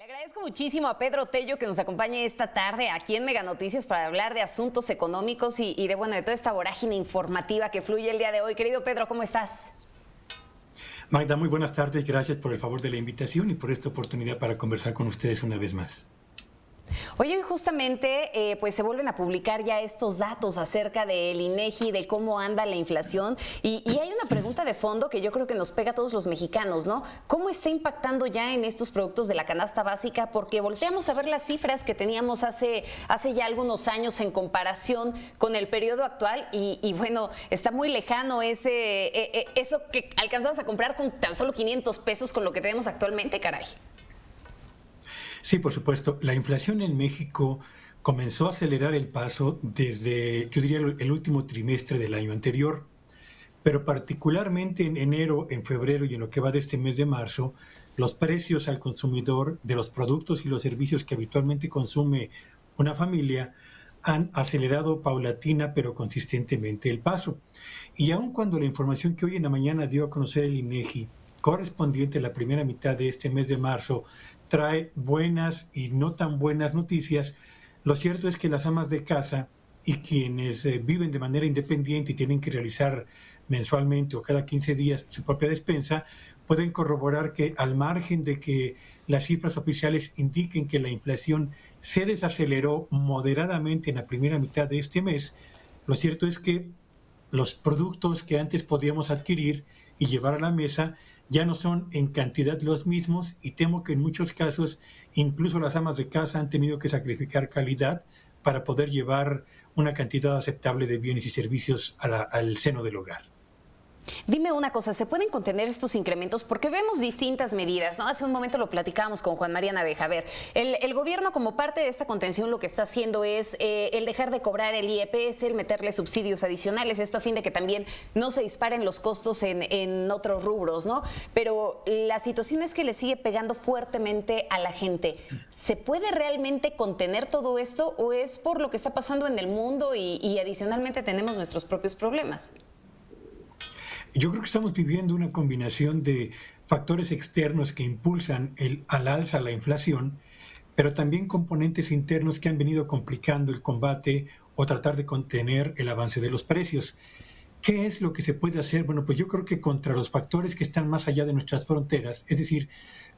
Agradezco muchísimo a Pedro Tello que nos acompañe esta tarde aquí en Mega Noticias para hablar de asuntos económicos y de toda esta vorágine informativa que fluye el día de hoy. Querido Pedro, ¿cómo estás? Magda, muy buenas tardes. Gracias por el favor de la invitación y por esta oportunidad para conversar con ustedes una vez más. Oye, hoy justamente pues se vuelven a publicar ya estos datos acerca del INEGI, de cómo anda la inflación y hay una pregunta de fondo que yo creo que nos pega a todos los mexicanos, ¿no? ¿Cómo está impactando ya en estos productos de la canasta básica? Porque volteamos a ver las cifras que teníamos hace ya algunos años en comparación con el periodo actual y bueno, está muy lejano eso que alcanzamos a comprar con tan solo 500 pesos con lo que tenemos actualmente, caray. Sí, por supuesto. La inflación en México comenzó a acelerar el paso desde, yo diría, el último trimestre del año anterior, pero particularmente en enero, en febrero y en lo que va de este mes de marzo, los precios al consumidor de los productos y los servicios que habitualmente consume una familia han acelerado paulatina pero consistentemente el paso. Y aun cuando la información que hoy en la mañana dio a conocer el INEGI, correspondiente a la primera mitad de este mes de marzo, trae buenas y no tan buenas noticias, lo cierto es que las amas de casa y quienes viven de manera independiente y tienen que realizar mensualmente o cada 15 días su propia despensa, pueden corroborar que al margen de que las cifras oficiales indiquen que la inflación se desaceleró moderadamente en la primera mitad de este mes, lo cierto es que los productos que antes podíamos adquirir y llevar a la mesa ya no son en cantidad los mismos y temo que en muchos casos incluso las amas de casa han tenido que sacrificar calidad para poder llevar una cantidad aceptable de bienes y servicios al seno del hogar. Dime una cosa, ¿se pueden contener estos incrementos? Porque vemos distintas medidas, ¿no? Hace un momento lo platicábamos con Juan María Naveja. A ver, el gobierno como parte de esta contención lo que está haciendo es el dejar de cobrar el IEPS, el meterle subsidios adicionales, esto a fin de que también no se disparen los costos en otros rubros, ¿no? Pero la situación es que le sigue pegando fuertemente a la gente. ¿Se puede realmente contener todo esto o es por lo que está pasando en el mundo y adicionalmente tenemos nuestros propios problemas? Yo creo que estamos viviendo una combinación de factores externos que impulsan al alza la inflación, pero también componentes internos que han venido complicando el combate o tratar de contener el avance de los precios. ¿Qué es lo que se puede hacer? Bueno, pues yo creo que contra los factores que están más allá de nuestras fronteras, es decir,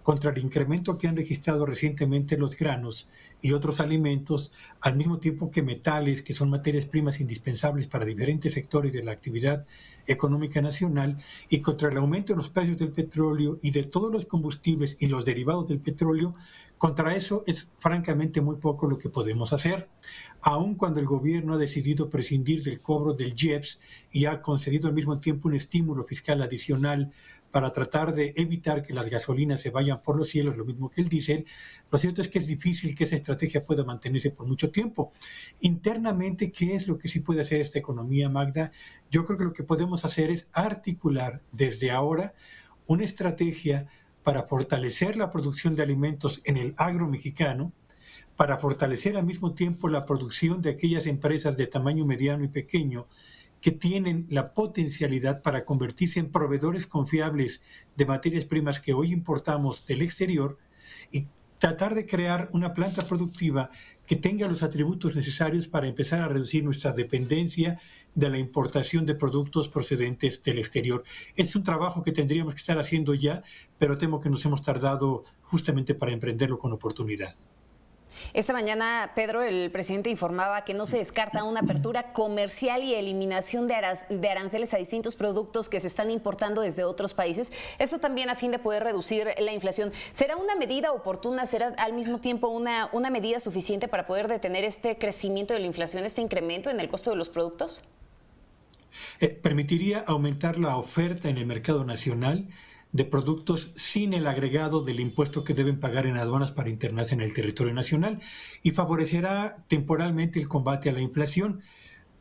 contra el incremento que han registrado recientemente los granos y otros alimentos, al mismo tiempo que metales, que son materias primas indispensables para diferentes sectores de la actividad económica nacional, y contra el aumento de los precios del petróleo y de todos los combustibles y los derivados del petróleo, contra eso es francamente muy poco lo que podemos hacer. Aun cuando el gobierno ha decidido prescindir del cobro del IEPS y ha concedido al mismo tiempo un estímulo fiscal adicional para tratar de evitar que las gasolinas se vayan por los cielos, lo mismo que el diésel, lo cierto es que es difícil que esa estrategia pueda mantenerse por mucho tiempo. Internamente, ¿qué es lo que sí puede hacer esta economía, Magda? Yo creo que lo que podemos hacer es articular desde ahora una estrategia para fortalecer la producción de alimentos en el agro mexicano, para fortalecer al mismo tiempo la producción de aquellas empresas de tamaño mediano y pequeño que tienen la potencialidad para convertirse en proveedores confiables de materias primas que hoy importamos del exterior y tratar de crear una planta productiva que tenga los atributos necesarios para empezar a reducir nuestra dependencia de la importación de productos procedentes del exterior. Es un trabajo que tendríamos que estar haciendo ya, pero temo que nos hemos tardado justamente para emprenderlo con oportunidad. Esta mañana, Pedro, el presidente informaba que no se descarta una apertura comercial y eliminación de aranceles a distintos productos que se están importando desde otros países. Esto también a fin de poder reducir la inflación. ¿Será una medida oportuna? ¿Será al mismo tiempo una medida suficiente para poder detener este crecimiento de la inflación, este incremento en el costo de los productos? Permitiría aumentar la oferta en el mercado nacional de productos sin el agregado del impuesto que deben pagar en aduanas para internarse en el territorio nacional y favorecerá temporalmente el combate a la inflación.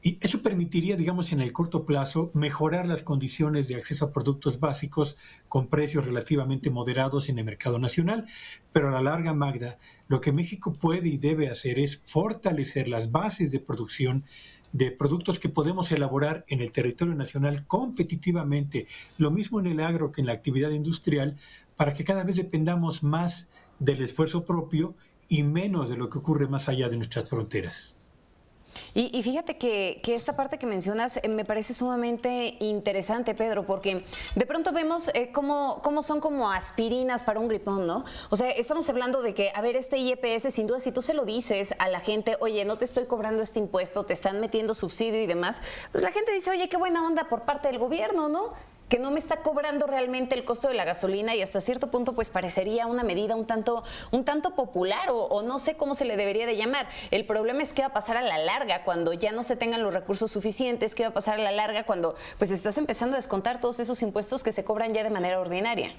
Y eso permitiría, digamos, en el corto plazo, mejorar las condiciones de acceso a productos básicos con precios relativamente moderados en el mercado nacional. Pero a la larga, Magda, lo que México puede y debe hacer es fortalecer las bases de producción de productos que podemos elaborar en el territorio nacional competitivamente, lo mismo en el agro que en la actividad industrial, para que cada vez dependamos más del esfuerzo propio y menos de lo que ocurre más allá de nuestras fronteras. Y fíjate que esta parte que mencionas me parece sumamente interesante, Pedro, porque de pronto vemos cómo son como aspirinas para un gripón, ¿no? O sea, estamos hablando de que, a ver, este IEPS, sin duda, si tú se lo dices a la gente, oye, no te estoy cobrando este impuesto, te están metiendo subsidio y demás, pues la gente dice, oye, qué buena onda por parte del gobierno, ¿no? Que no me está cobrando realmente el costo de la gasolina y hasta cierto punto pues parecería una medida un tanto popular o no sé cómo se le debería de llamar. El problema es qué va a pasar a la larga cuando ya no se tengan los recursos suficientes, qué va a pasar a la larga cuando pues estás empezando a descontar todos esos impuestos que se cobran ya de manera ordinaria.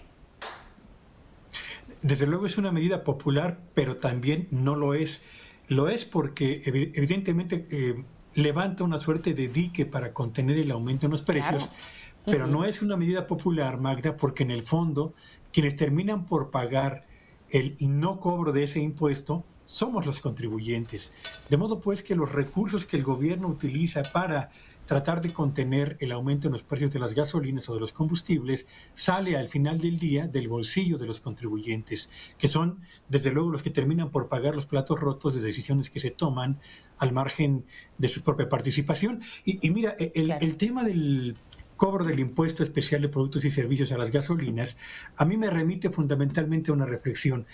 Desde luego es una medida popular, pero también no lo es. Lo es porque evidentemente levanta una suerte de dique para contener el aumento en los precios. Claro. Pero no es una medida popular, Magda, porque en el fondo quienes terminan por pagar el no cobro de ese impuesto somos los contribuyentes. De modo pues que los recursos que el gobierno utiliza para tratar de contener el aumento en los precios de las gasolinas o de los combustibles sale al final del día del bolsillo de los contribuyentes, que son desde luego los que terminan por pagar los platos rotos de decisiones que se toman al margen de su propia participación. Y mira, el tema del cobro del impuesto especial de productos y servicios a las gasolinas, a mí me remite fundamentalmente a una reflexión.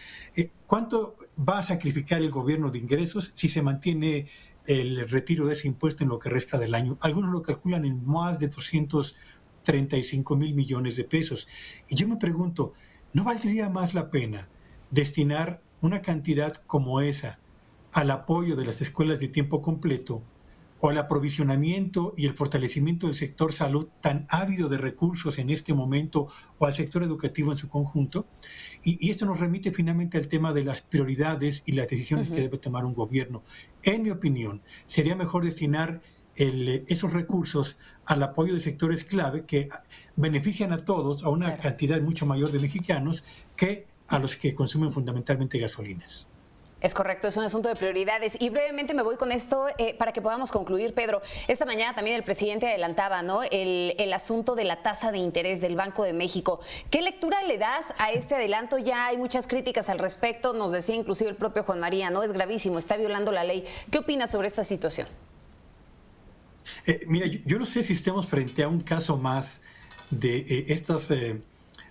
¿Cuánto va a sacrificar el gobierno de ingresos si se mantiene el retiro de ese impuesto en lo que resta del año? Algunos lo calculan en más de 235,000 millones de pesos. Y yo me pregunto, ¿no valdría más la pena destinar una cantidad como esa al apoyo de las escuelas de tiempo completo o al aprovisionamiento y el fortalecimiento del sector salud tan ávido de recursos en este momento, o al sector educativo en su conjunto? Y esto nos remite finalmente al tema de las prioridades y las decisiones que debe tomar un gobierno. En mi opinión, sería mejor destinar esos recursos al apoyo de sectores clave que benefician a todos, a una cantidad mucho mayor de mexicanos, que a los que consumen fundamentalmente gasolinas. Es correcto, es un asunto de prioridades. Y brevemente me voy con esto para que podamos concluir, Pedro. Esta mañana también el presidente adelantaba, ¿no?, el asunto de la tasa de interés del Banco de México. ¿Qué lectura le das a este adelanto? Ya hay muchas críticas al respecto, nos decía inclusive el propio Juan María, ¿no? Es gravísimo, está violando la ley. ¿Qué opinas sobre esta situación? Mira, yo no sé si estemos frente a un caso más de estas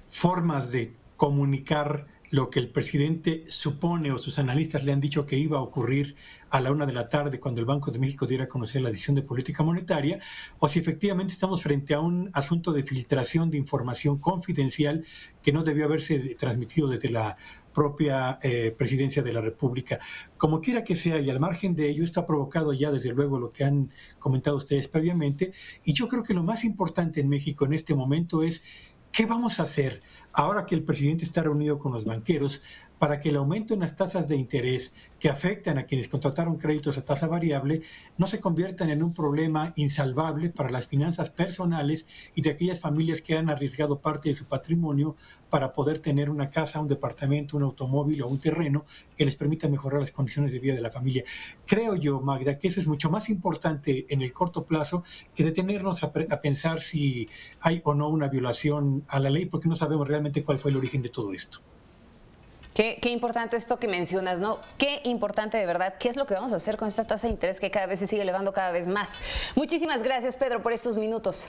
formas de comunicar lo que el presidente supone o sus analistas le han dicho que iba a ocurrir a la 1 de la tarde cuando el Banco de México diera a conocer la decisión de política monetaria, o si efectivamente estamos frente a un asunto de filtración de información confidencial que no debió haberse transmitido desde la propia presidencia de la República. Como quiera que sea, y al margen de ello, esto ha provocado ya desde luego lo que han comentado ustedes previamente, y yo creo que lo más importante en México en este momento es ¿qué vamos a hacer ahora que el presidente está reunido con los banqueros para que el aumento en las tasas de interés que afectan a quienes contrataron créditos a tasa variable no se conviertan en un problema insalvable para las finanzas personales y de aquellas familias que han arriesgado parte de su patrimonio para poder tener una casa, un departamento, un automóvil o un terreno que les permita mejorar las condiciones de vida de la familia? Creo yo, Magda, que eso es mucho más importante en el corto plazo que detenernos a pensar si hay o no una violación a la ley, porque no sabemos realmente cuál fue el origen de todo esto. Qué importante esto que mencionas, ¿no? Qué importante de verdad. ¿Qué es lo que vamos a hacer con esta tasa de interés que cada vez se sigue elevando cada vez más? Muchísimas gracias, Pedro, por estos minutos.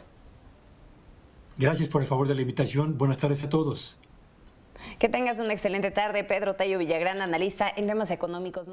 Gracias por el favor de la invitación. Buenas tardes a todos. Que tengas una excelente tarde. Pedro Tello Villagrán, analista en temas económicos.